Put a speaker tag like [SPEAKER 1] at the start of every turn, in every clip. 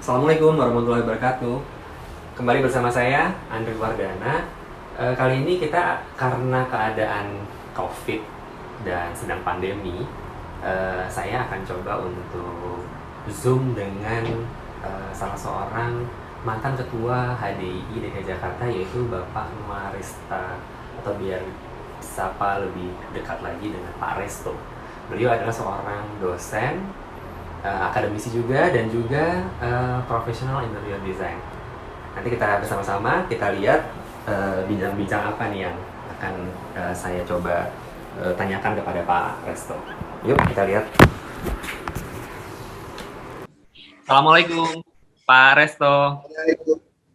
[SPEAKER 1] Assalamualaikum warahmatullahi wabarakatuh. Kembali bersama saya Andri Wardana. Kali ini kita karena keadaan COVID dan sedang pandemi, saya akan coba untuk Zoom dengan salah seorang mantan ketua HDI DKI Jakarta, yaitu Bapak Marista, atau biar sapa lebih dekat lagi dengan Pak Resto. Beliau adalah seorang dosen, akademisi juga, dan juga profesional interior design. Nanti kita bersama-sama kita lihat bincang-bincang apa nih yang akan saya coba tanyakan kepada Pak Resto. Yuk kita lihat. Assalamualaikum Pak Resto.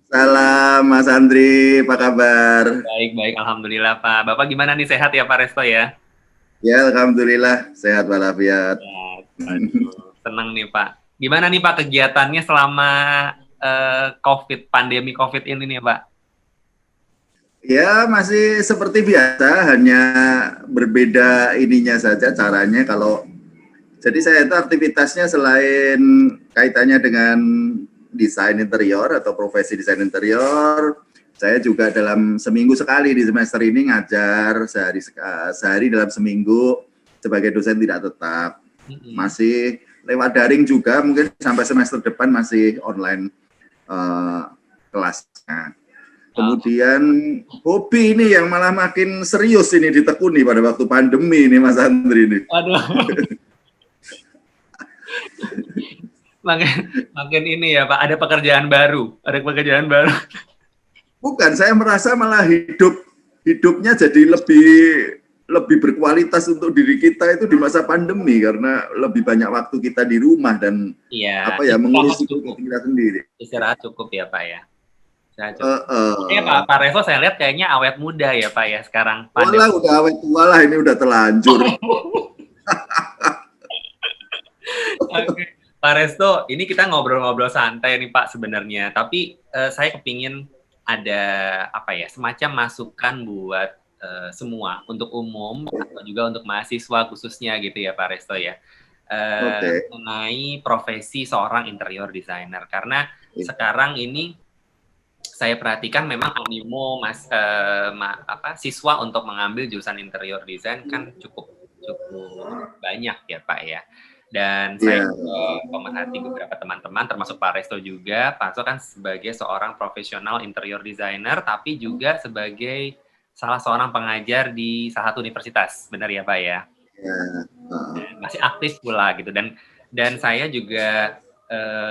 [SPEAKER 2] Salam Mas Andri, apa kabar?
[SPEAKER 1] Baik-baik, alhamdulillah Pak. Bapak gimana nih, sehat ya Pak Resto ya?
[SPEAKER 2] Ya, alhamdulillah sehat walafiat.
[SPEAKER 1] Ya, senang nih Pak. Gimana nih Pak kegiatannya selama COVID, pandemi COVID ini nih Pak?
[SPEAKER 2] Ya, masih seperti biasa, hanya berbeda ininya saja caranya. Jadi saya itu aktivitasnya selain kaitannya dengan desain interior atau profesi desain interior, saya juga dalam seminggu sekali di semester ini ngajar sehari dalam seminggu sebagai dosen tidak tetap. Masih lewat daring juga, mungkin sampai semester depan masih online kelasnya. Kemudian hobi ini yang malah makin serius ini ditekuni pada waktu pandemi ini Mas Andri ini.
[SPEAKER 1] Aduh. makin ini ya Pak, ada pekerjaan baru.
[SPEAKER 2] Bukan, saya merasa malah hidupnya jadi lebih berkualitas untuk diri kita itu di masa pandemi karena lebih banyak waktu kita di rumah dan mengurus hidup kita sendiri.
[SPEAKER 1] Istirahat cukup ya Pak ya. Pak Revo saya lihat kayaknya awet muda ya Pak ya sekarang.
[SPEAKER 2] Walah udah awet tua lah, ini udah terlanjur.
[SPEAKER 1] Oke. Pak Resto, ini kita ngobrol-ngobrol santai nih Pak sebenarnya, tapi saya kepingin ada semacam masukan buat semua, untuk umum atau juga untuk mahasiswa khususnya gitu ya Pak Resto ya, mengenai profesi seorang interior designer, karena sekarang ini saya perhatikan memang animo siswa untuk mengambil jurusan interior design kan cukup banyak ya Pak ya. Dan saya pemerhati beberapa teman-teman, termasuk Pak Resto juga. Pak Resto kan sebagai seorang profesional interior designer, tapi juga sebagai salah seorang pengajar di salah satu universitas, benar ya Pak ya? Masih aktif pula gitu. Dan saya juga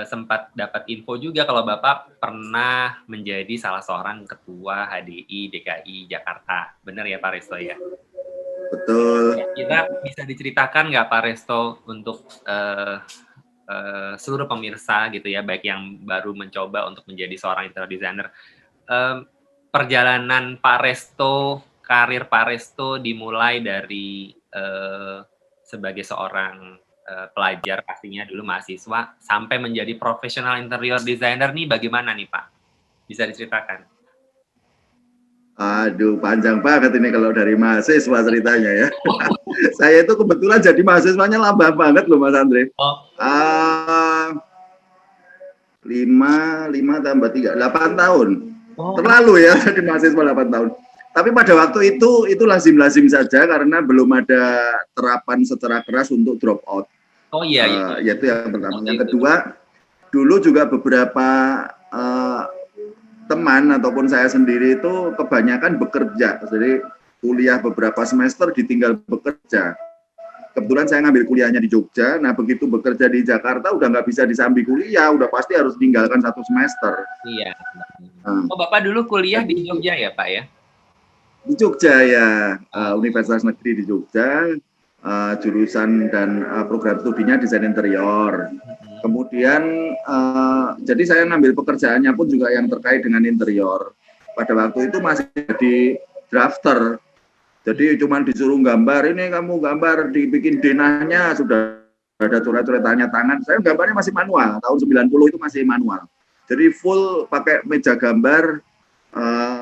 [SPEAKER 1] sempat dapat info juga kalau Bapak pernah menjadi salah seorang ketua HDI DKI Jakarta, benar ya Pak Resto ya?
[SPEAKER 2] Betul.
[SPEAKER 1] Kira bisa diceritakan nggak Pak Resto untuk seluruh pemirsa gitu ya, baik yang baru mencoba untuk menjadi seorang interior designer, perjalanan Pak Resto, karir Pak Resto dimulai dari sebagai seorang pelajar pastinya dulu mahasiswa sampai menjadi profesional interior designer nih bagaimana nih Pak? Bisa diceritakan?
[SPEAKER 2] Aduh, panjang banget ini kalau dari mahasiswa ceritanya ya. Saya itu kebetulan jadi mahasiswanya lama banget loh Mas Andre. 5 tambah 3, 8 tahun. Terlalu ya jadi mahasiswa 8 tahun. Tapi pada waktu itu lazim-lazim saja karena belum ada terapan secara keras untuk drop out. Yaitu yang pertama. Yang kedua, dulu juga beberapa teman ataupun saya sendiri itu kebanyakan bekerja, jadi kuliah beberapa semester ditinggal bekerja. Kebetulan saya ngambil kuliahnya di Jogja, nah begitu bekerja di Jakarta udah nggak bisa disambi kuliah, udah pasti harus tinggalkan 1 semester.
[SPEAKER 1] Iya. Bapak dulu kuliah di Jogja ya Pak ya?
[SPEAKER 2] Di Jogja ya, Universitas Negeri di Jogja, jurusan dan program studinya desain interior. Kemudian jadi saya ngambil pekerjaannya pun juga yang terkait dengan interior. Pada waktu itu masih jadi drafter. Jadi cuma disuruh gambar, ini kamu gambar, dibikin denahnya, sudah ada coret-coret tanya tangan. Saya gambarnya masih manual, tahun 90 itu masih manual. Jadi full pakai meja gambar,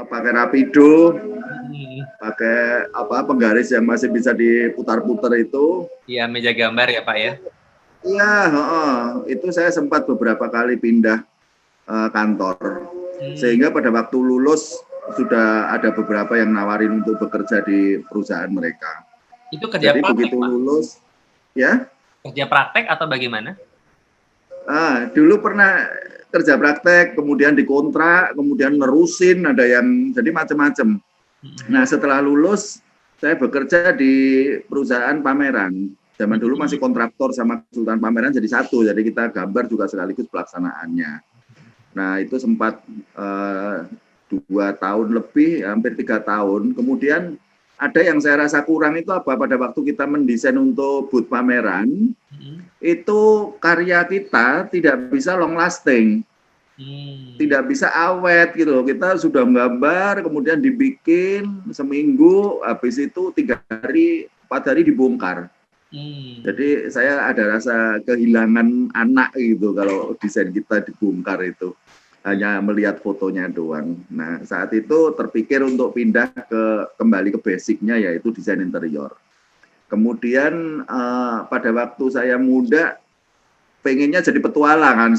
[SPEAKER 2] pakai rapido, pakai penggaris yang masih bisa diputar-putar itu.
[SPEAKER 1] Iya, meja gambar ya Pak ya?
[SPEAKER 2] Iya, itu saya sempat beberapa kali pindah kantor. Sehingga pada waktu lulus sudah ada beberapa yang nawarin untuk bekerja di perusahaan mereka.
[SPEAKER 1] Itu kerja
[SPEAKER 2] Jadi
[SPEAKER 1] praktek,
[SPEAKER 2] begitu
[SPEAKER 1] Pak?
[SPEAKER 2] lulus, ya.
[SPEAKER 1] Kerja praktek atau bagaimana?
[SPEAKER 2] Dulu pernah kerja praktek, kemudian dikontrak, kemudian nerusin, ada yang jadi macam-macam. Nah, setelah lulus, saya bekerja di perusahaan pameran. Zaman dulu masih kontraktor sama konsultan pameran jadi satu, jadi kita gambar juga sekaligus pelaksanaannya. Nah, itu sempat 2 tahun lebih, hampir 3 tahun. Kemudian ada yang saya rasa kurang itu apa, pada waktu kita mendesain untuk booth pameran, itu karya kita tidak bisa long lasting. Tidak bisa awet gitu. Kita sudah menggambar, kemudian dibikin seminggu, habis itu 3 hari, 4 hari dibongkar. Jadi saya ada rasa kehilangan anak gitu kalau desain kita dibongkar itu. Hanya melihat fotonya doang. Nah, saat itu terpikir untuk pindah kembali ke basicnya, yaitu desain interior. Kemudian pada waktu saya muda, pengennya jadi petualangan,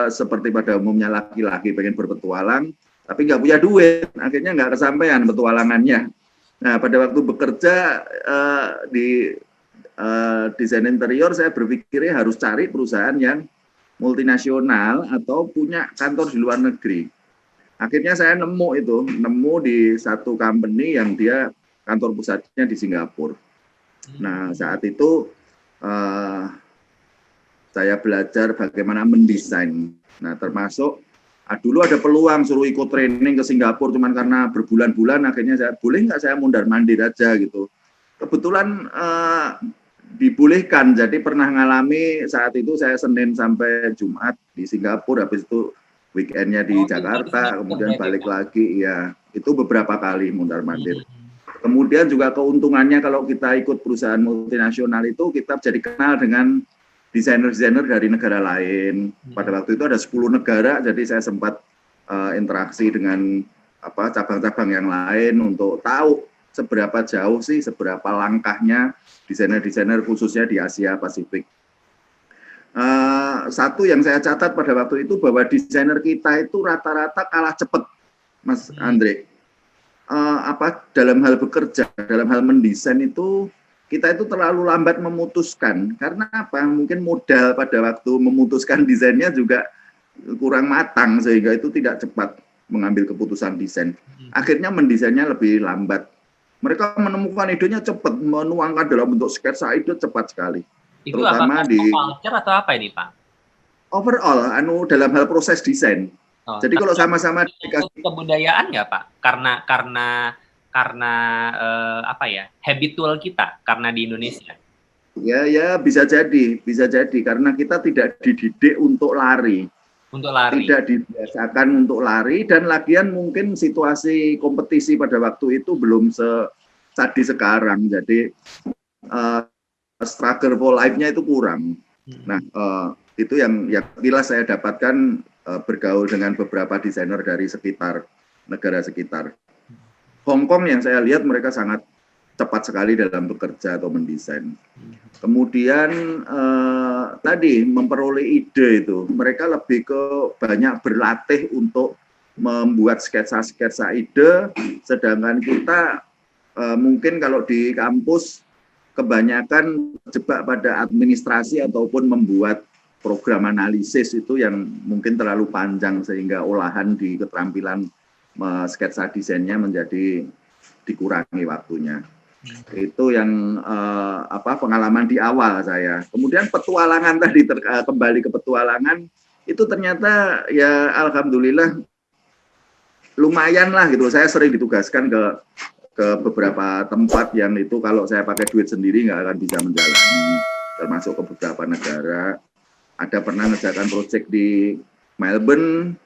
[SPEAKER 2] seperti pada umumnya laki-laki pengen berpetualang, tapi nggak punya duit, akhirnya nggak kesampaian petualangannya. Nah, pada waktu bekerja di desain interior, saya berpikirnya harus cari perusahaan yang multinasional atau punya kantor di luar negeri. Akhirnya saya nemu di satu company yang dia kantor pusatnya di Singapura. Nah, saat itu saya belajar bagaimana mendesain. Nah, termasuk dulu ada peluang suruh ikut training ke Singapura, cuman karena berbulan-bulan akhirnya saya boleh nggak saya mondar-mandir aja gitu. Kebetulan dibolehkan, jadi pernah ngalami saat itu saya Senin sampai Jumat di Singapura, habis itu weekendnya di Jakarta, kemudian balik lagi, ya itu beberapa kali mondar-mandir. Kemudian juga keuntungannya kalau kita ikut perusahaan multinasional itu kita jadi kenal dengan desainer-desainer dari negara lain. Pada waktu itu ada 10 negara, jadi saya sempat interaksi dengan cabang-cabang yang lain untuk tahu seberapa jauh sih, seberapa langkahnya desainer-desainer khususnya di Asia Pasifik. Satu yang saya catat pada waktu itu bahwa desainer kita itu rata-rata kalah cepat, Mas Andre. Dalam hal bekerja, dalam hal mendesain itu kita itu terlalu lambat memutuskan. Karena apa? Mungkin modal pada waktu memutuskan desainnya juga kurang matang, sehingga itu tidak cepat mengambil keputusan desain. Akhirnya mendesainnya lebih lambat. Mereka menemukan idenya cepat, menuangkan dalam bentuk sketsa ide cepat sekali.
[SPEAKER 1] Itu terutama di culture atau apa ini, Pak?
[SPEAKER 2] Overall, dalam hal proses desain. Jadi kalau sama-sama
[SPEAKER 1] dikasih kebudayaan nggak, Pak? Karena habitual kita karena di Indonesia.
[SPEAKER 2] Ya bisa jadi karena kita tidak dididik untuk lari. Tidak dibiasakan untuk lari, dan lagian mungkin situasi kompetisi pada waktu itu belum sadis sekarang, jadi struggle for life-nya itu kurang. Nah, itu yang jelas saya dapatkan bergaul dengan beberapa desainer dari negara sekitar. Hong Kong yang saya lihat mereka sangat cepat sekali dalam bekerja atau mendesain. Kemudian tadi memperoleh ide itu, mereka lebih ke banyak berlatih untuk membuat sketsa-sketsa ide, sedangkan kita mungkin kalau di kampus kebanyakan terjebak pada administrasi ataupun membuat program analisis itu yang mungkin terlalu panjang sehingga olahan di keterampilan sketsa desainnya menjadi dikurangi waktunya. Itu yang pengalaman di awal saya. Kemudian petualangan tadi, kembali ke petualangan, itu ternyata ya alhamdulillah lumayan lah gitu. Saya sering ditugaskan ke beberapa tempat yang itu kalau saya pakai duit sendiri nggak akan bisa menjalani, termasuk ke beberapa negara. Ada pernah ngerjakan proyek di Melbourne,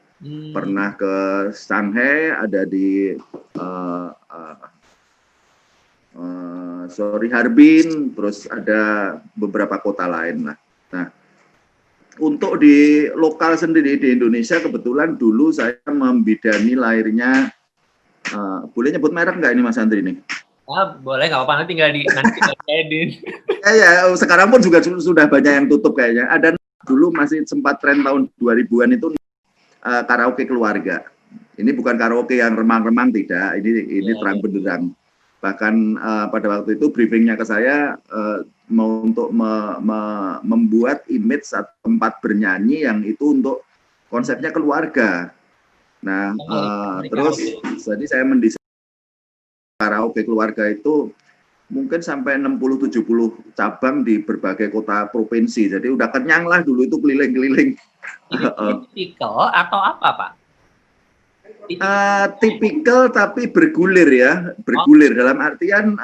[SPEAKER 2] pernah ke Shanghai, ada di Harbin, terus ada beberapa kota lain lah. Nah, untuk di lokal sendiri di Indonesia kebetulan dulu saya membidani lahirnya, boleh nyebut merek nggak ini Mas Andri nih?
[SPEAKER 1] Boleh, nggak apa-apa, nanti tinggal edit.
[SPEAKER 2] Ya, sekarang pun juga sudah banyak yang tutup kayaknya. Ada dulu masih sempat tren tahun 2000-an itu karaoke keluarga. Ini bukan karaoke yang remang-remang, tidak. Ini terang benderang. Bahkan pada waktu itu briefingnya ke saya mau untuk membuat image atau tempat bernyanyi yang itu untuk konsepnya keluarga. Nah, terus jadi saya mendesain karaoke keluarga itu mungkin sampai 60-70 cabang di berbagai kota provinsi. Jadi udah kenyang lah dulu itu keliling-keliling.
[SPEAKER 1] Ini tipikal atau apa, Pak?
[SPEAKER 2] Tipikal tapi bergulir ya, bergulir dalam artian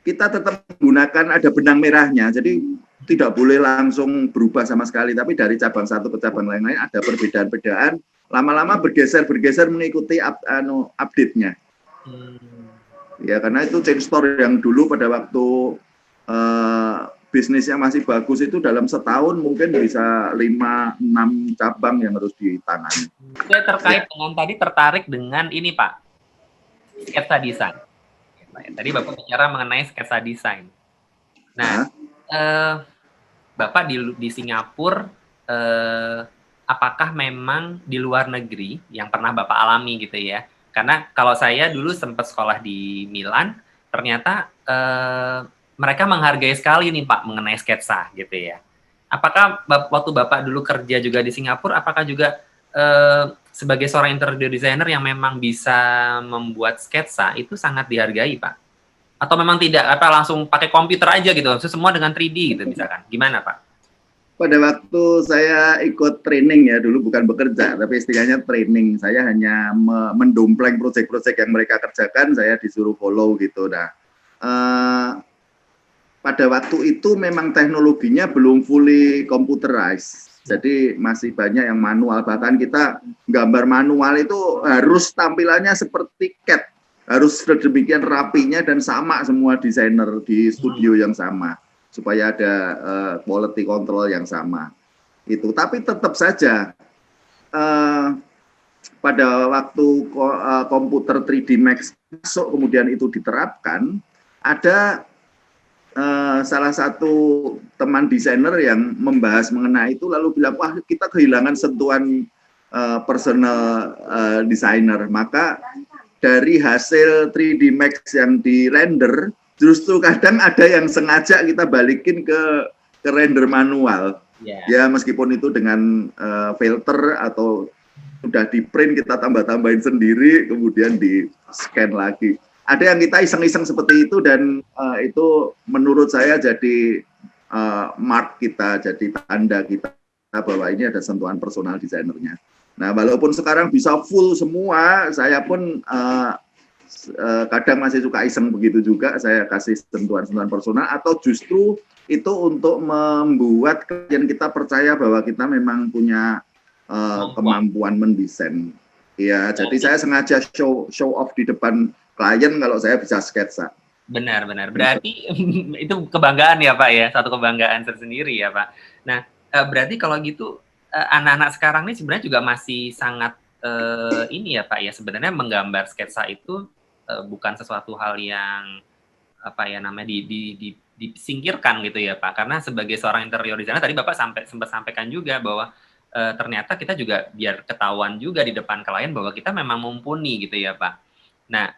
[SPEAKER 2] kita tetap menggunakan ada benang merahnya. Jadi tidak boleh langsung berubah sama sekali, tapi dari cabang satu ke cabang lain ada perbedaan-perbedaan. Lama-lama bergeser mengikuti update-nya. Ya karena itu chain store yang dulu pada waktu bisnisnya masih bagus itu dalam setahun mungkin bisa 5-6 cabang yang harus ditangani.
[SPEAKER 1] Saya terkait dengan tadi tertarik dengan ini Pak, sketsa desain. Tadi Bapak bicara mengenai sketsa desain. Nah, Bapak di Singapura, apakah memang di luar negeri yang pernah Bapak alami gitu ya? Karena kalau saya dulu sempat sekolah di Milan, ternyata mereka menghargai sekali nih Pak mengenai sketsa gitu ya. Apakah waktu Bapak dulu kerja juga di Singapura, apakah juga sebagai seorang interior designer yang memang bisa membuat sketsa itu sangat dihargai Pak? Atau memang tidak, langsung pakai komputer aja gitu, semua dengan 3D gitu misalkan, gimana Pak?
[SPEAKER 2] Pada waktu saya ikut training ya, dulu bukan bekerja, tapi istilahnya training. Saya hanya mendompleng proyek-proyek yang mereka kerjakan, saya disuruh follow gitu. Nah, pada waktu itu memang teknologinya belum fully computerized. Jadi masih banyak yang manual. Bahkan kita gambar manual itu harus tampilannya seperti CAD. Harus sedemikian rapinya dan sama semua desainer di studio yang sama. Supaya ada quality control yang sama itu, tapi tetap saja pada waktu komputer 3D Max masuk kemudian itu diterapkan, ada salah satu teman desainer yang membahas mengenai itu lalu bilang, wah kita kehilangan sentuhan personal designer. Maka dari hasil 3D Max yang di render justru kadang ada yang sengaja kita balikin ke render manual. Ya meskipun itu dengan filter atau sudah di print kita tambah-tambahin sendiri kemudian di scan lagi. Ada yang kita iseng-iseng seperti itu dan itu menurut saya jadi mark kita, jadi tanda kita bahwa ini ada sentuhan personal desainernya. Nah walaupun sekarang bisa full semua, saya pun kadang masih suka iseng begitu juga, saya kasih sentuhan-sentuhan personal atau justru itu untuk membuat klien kita percaya bahwa kita memang punya kemampuan mendesain. Ya, jadi saya sengaja show off di depan klien kalau saya bisa sketsa.
[SPEAKER 1] Benar. Berarti itu kebanggaan ya Pak ya, satu kebanggaan tersendiri ya Pak. Nah, berarti kalau gitu anak-anak sekarang ini sebenarnya juga masih sangat ini ya Pak ya, sebenarnya menggambar sketsa itu bukan sesuatu hal yang disingkirkan gitu ya Pak, karena sebagai seorang interior designer tadi Bapak sempat sampaikan juga bahwa ternyata kita juga biar ketahuan juga di depan klien bahwa kita memang mumpuni gitu ya Pak. Nah,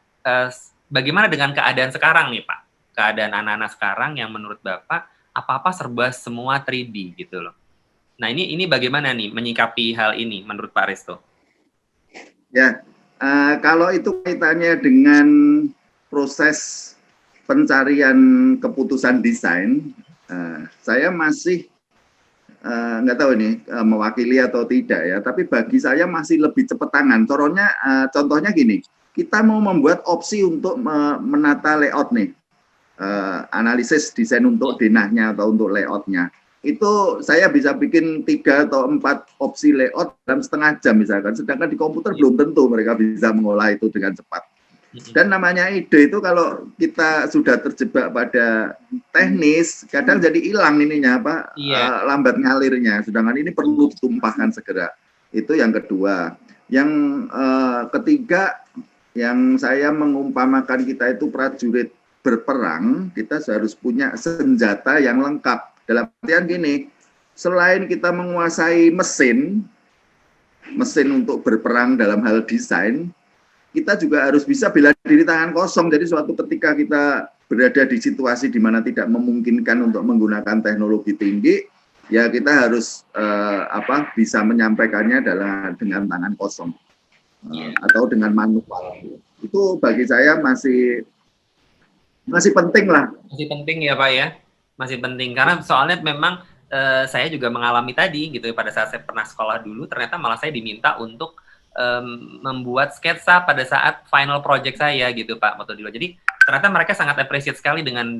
[SPEAKER 1] bagaimana dengan keadaan sekarang nih Pak? Keadaan anak-anak sekarang yang menurut Bapak apa-apa serba semua 3D gitu loh. Nah, ini bagaimana nih menyikapi hal ini menurut Pak Resto?
[SPEAKER 2] Ya, kalau itu kaitannya dengan proses pencarian keputusan desain, saya masih nggak tahu ini mewakili atau tidak ya, tapi bagi saya masih lebih cepat tangan. Contohnya gini, kita mau membuat opsi untuk menata layout nih, analisis desain untuk denahnya atau untuk layoutnya. Itu saya bisa bikin 3 atau 4 opsi layout dalam setengah jam misalkan, sedangkan di komputer belum tentu mereka bisa mengolah itu dengan cepat. Dan namanya ide itu kalau kita sudah terjebak pada teknis, kadang jadi hilang ininya lambat ngalirnya, sedangkan ini perlu ditumpahkan segera. Itu yang kedua. Yang ketiga, Yang saya mengumpamakan kita itu prajurit berperang, kita harus punya senjata yang lengkap. Dalam artian gini, selain kita menguasai mesin untuk berperang dalam hal desain, kita juga harus bisa bela diri tangan kosong. Jadi suatu ketika kita berada di situasi di mana tidak memungkinkan untuk menggunakan teknologi tinggi, ya kita harus bisa menyampaikannya dengan tangan kosong atau dengan manual. Itu bagi saya masih penting lah.
[SPEAKER 1] Masih penting ya Pak ya, masih penting karena soalnya memang saya juga mengalami tadi gitu pada saat saya pernah sekolah dulu, ternyata malah saya diminta untuk membuat sketsa pada saat final project saya gitu Pak Motodilo. Jadi ternyata mereka sangat appreciate sekali dengan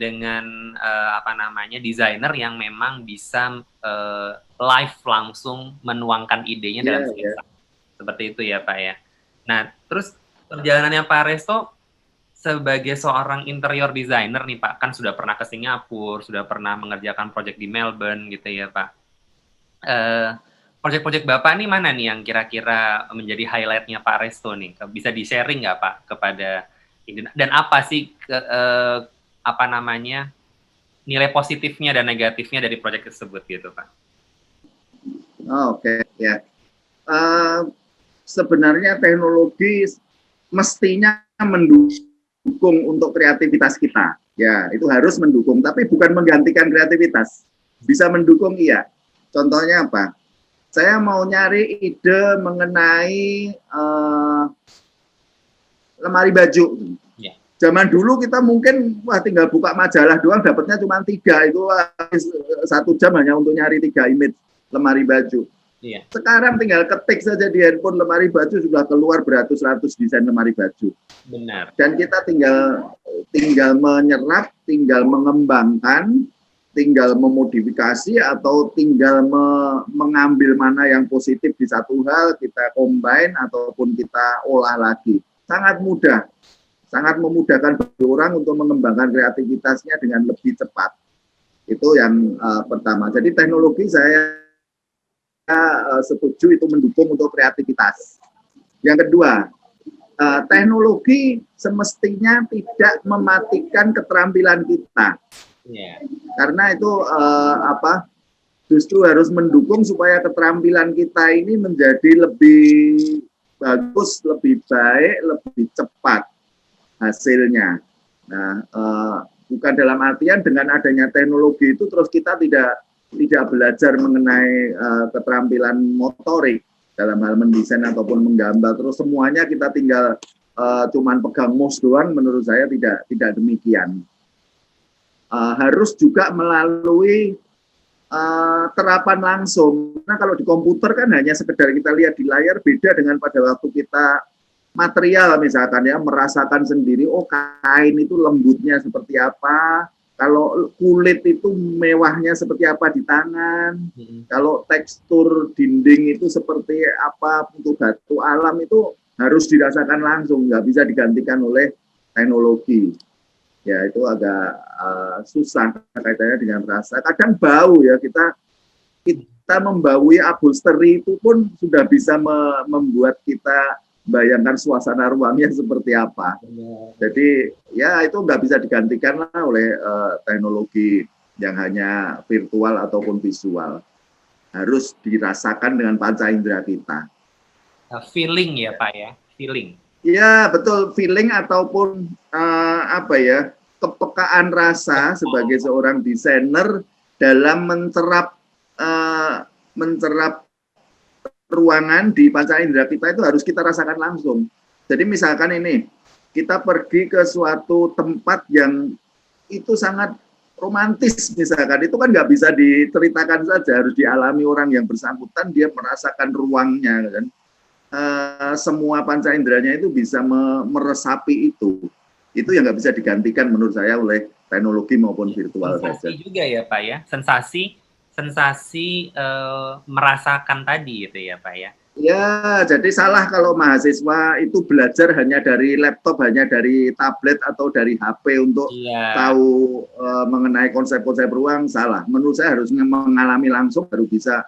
[SPEAKER 1] desainer yang memang bisa live langsung menuangkan idenya dalam sketsa. Seperti itu ya Pak ya. Nah, terus perjalanannya Pak Resto sebagai seorang interior designer nih Pak, kan sudah pernah ke Singapura, sudah pernah mengerjakan proyek di Melbourne gitu ya Pak. Proyek-proyek Bapak nih mana nih yang kira-kira menjadi highlight-nya Pak Resto nih? Bisa di-sharing nggak Pak kepada ini? Dan apa sih nilai positifnya dan negatifnya dari proyek tersebut gitu Pak?
[SPEAKER 2] Oke, ya. Sebenarnya teknologi mestinya mendukung untuk kreativitas kita. Ya, itu harus mendukung, tapi bukan menggantikan kreativitas. Bisa mendukung, iya. Contohnya apa? Saya mau nyari ide mengenai lemari baju. Ya. Zaman dulu kita mungkin tinggal buka majalah doang, dapatnya cuma 3. Itu 1 jam hanya untuk nyari 3 image lemari baju. Iya. Sekarang tinggal ketik saja di handphone lemari baju, sudah keluar beratus-ratus desain lemari baju.
[SPEAKER 1] Benar.
[SPEAKER 2] Dan kita tinggal menyerap, tinggal mengembangkan, tinggal memodifikasi atau tinggal mengambil mana yang positif di satu hal, kita combine ataupun kita olah lagi. Sangat mudah. Sangat memudahkan bagi orang untuk mengembangkan kreativitasnya dengan lebih cepat. Itu yang pertama. Jadi teknologi saya setuju itu mendukung untuk kreativitas. Yang kedua, teknologi semestinya tidak mematikan keterampilan kita. Karena itu justru harus mendukung supaya keterampilan kita ini menjadi lebih bagus, lebih baik, lebih cepat hasilnya. Nah, bukan dalam artian dengan adanya teknologi itu terus kita tidak belajar mengenai keterampilan motorik dalam hal mendesain ataupun menggambar, terus semuanya kita tinggal cuman pegang mouse doang. Menurut saya tidak demikian. Harus juga melalui terapan langsung. Nah, kalau di komputer kan hanya sekedar kita lihat di layar, beda dengan pada waktu kita material misalkan ya, merasakan sendiri, oh kain itu lembutnya seperti apa, kalau kulit itu mewahnya seperti apa di tangan, kalau tekstur dinding itu seperti apa untuk batu alam, itu harus dirasakan langsung, nggak bisa digantikan oleh teknologi. Ya itu agak susah kaitannya dengan rasa. Kadang bau ya, kita membaui upholstery itu pun sudah bisa membuat kita bayangkan suasana ruangnya seperti apa. Jadi ya itu nggak bisa digantikan lah oleh teknologi yang hanya virtual ataupun visual. Harus dirasakan dengan panca indera kita.
[SPEAKER 1] Feeling ya Pak ya, feeling.
[SPEAKER 2] Ya betul, feeling ataupun kepekaan rasa sebagai seorang desainer dalam mencerap ruangan di panca indera kita itu harus kita rasakan langsung. Jadi misalkan ini, kita pergi ke suatu tempat yang itu sangat romantis misalkan, itu kan nggak bisa diceritakan saja, harus dialami orang yang bersangkutan, dia merasakan ruangnya kan. Semua panca inderanya itu bisa meresapi itu yang nggak bisa digantikan menurut saya oleh teknologi maupun virtual saja.
[SPEAKER 1] Sensasi juga ya Pak ya, sensasi merasakan tadi gitu ya Pak ya.
[SPEAKER 2] Ya, jadi salah kalau mahasiswa itu belajar hanya dari laptop, hanya dari tablet atau dari HP untuk tahu mengenai konsep-konsep ruang, salah. Menurut saya harus mengalami langsung baru bisa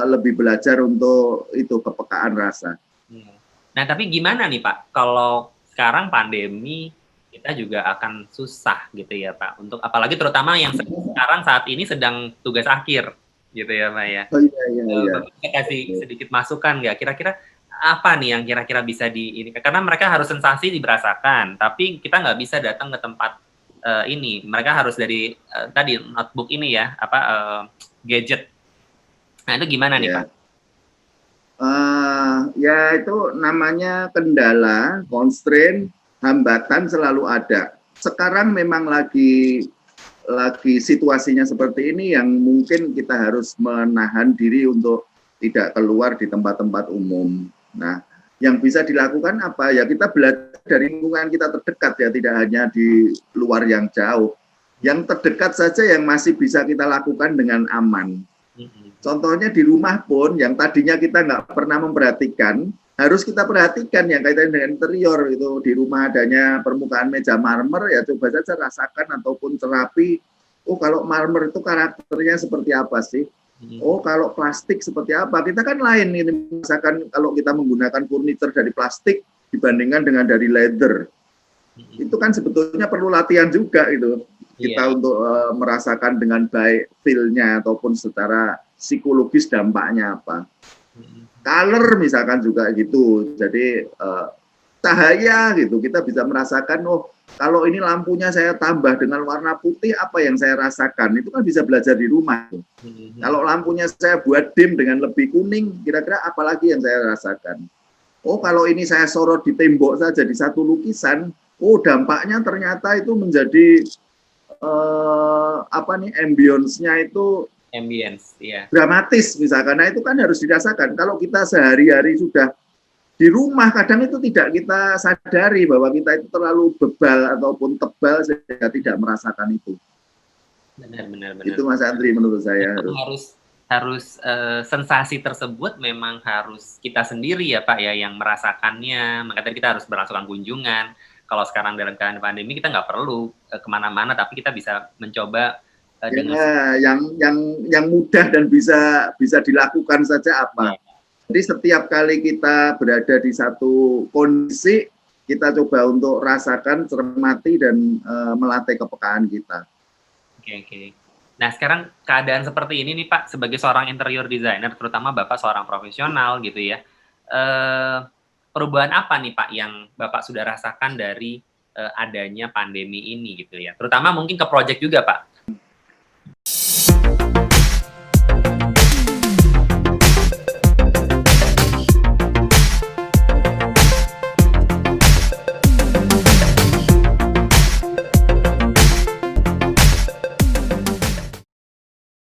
[SPEAKER 2] lebih belajar untuk itu kepekaan rasa.
[SPEAKER 1] Nah, tapi gimana nih Pak, kalau sekarang pandemi kita juga akan susah gitu ya Pak. Untuk apalagi terutama yang sekarang saat ini sedang tugas akhir gitu ya Pak ya.
[SPEAKER 2] Oh iya iya iya.
[SPEAKER 1] Bapak bisa kasih sedikit masukan nggak? Kira-kira apa nih yang kira-kira bisa ini? Karena mereka harus sensasi diberasakan, tapi kita nggak bisa datang ke tempat ini. Mereka harus dari tadi notebook ini ya, apa gadget. Nah itu gimana nih Pak?
[SPEAKER 2] Ya itu namanya kendala, constraint, hambatan selalu ada. Sekarang memang lagi situasinya seperti ini yang mungkin kita harus menahan diri untuk tidak keluar di tempat-tempat umum. Nah, yang bisa dilakukan apa? Ya kita belajar dari lingkungan kita terdekat ya, tidak hanya di luar yang jauh. Yang terdekat saja yang masih bisa kita lakukan dengan aman. Contohnya di rumah pun yang tadinya kita nggak pernah memperhatikan, harus kita perhatikan yang kaitan dengan interior itu. Di rumah adanya permukaan meja marmer, ya coba saja rasakan ataupun terapi. Oh kalau marmer itu karakternya seperti apa sih? Oh kalau plastik seperti apa? Kita kan lain ini, misalkan kalau kita menggunakan furniture dari plastik dibandingkan dengan dari leather. Itu kan sebetulnya perlu latihan juga itu. Kita untuk merasakan dengan baik feel-nya ataupun secara psikologis dampaknya apa. Color misalkan juga gitu. Jadi cahaya gitu, kita bisa merasakan, oh kalau ini lampunya saya tambah dengan warna putih, apa yang saya rasakan? Itu kan bisa belajar di rumah. Kalau lampunya saya buat dim dengan lebih kuning, kira-kira apa lagi yang saya rasakan? Oh kalau ini saya sorot di tembok saja di satu lukisan, oh dampaknya ternyata itu menjadi ambience-nya itu dramatis misalkan. Nah itu kan harus dirasakan. Kalau kita sehari-hari sudah di rumah, kadang itu tidak kita sadari bahwa kita itu terlalu bebal ataupun tebal sehingga tidak merasakan itu.
[SPEAKER 1] Benar.
[SPEAKER 2] Itu Mas Andri menurut saya.
[SPEAKER 1] Harus sensasi tersebut memang harus kita sendiri ya Pak ya yang merasakannya. Makanya kita harus melakukan kunjungan. Kalau sekarang dalam keadaan pandemi kita nggak perlu kemana-mana, tapi kita bisa mencoba
[SPEAKER 2] yang mudah dan bisa dilakukan saja apa. Jadi setiap kali kita berada di satu kondisi, kita coba untuk rasakan, cermati dan melatih kepekaan kita.
[SPEAKER 1] Oke. Nah sekarang keadaan seperti ini nih Pak, sebagai seorang interior designer, terutama Bapak seorang profesional gitu ya. Perubahan apa nih Pak yang Bapak sudah rasakan dari adanya pandemi ini gitu ya? Terutama mungkin ke project juga Pak.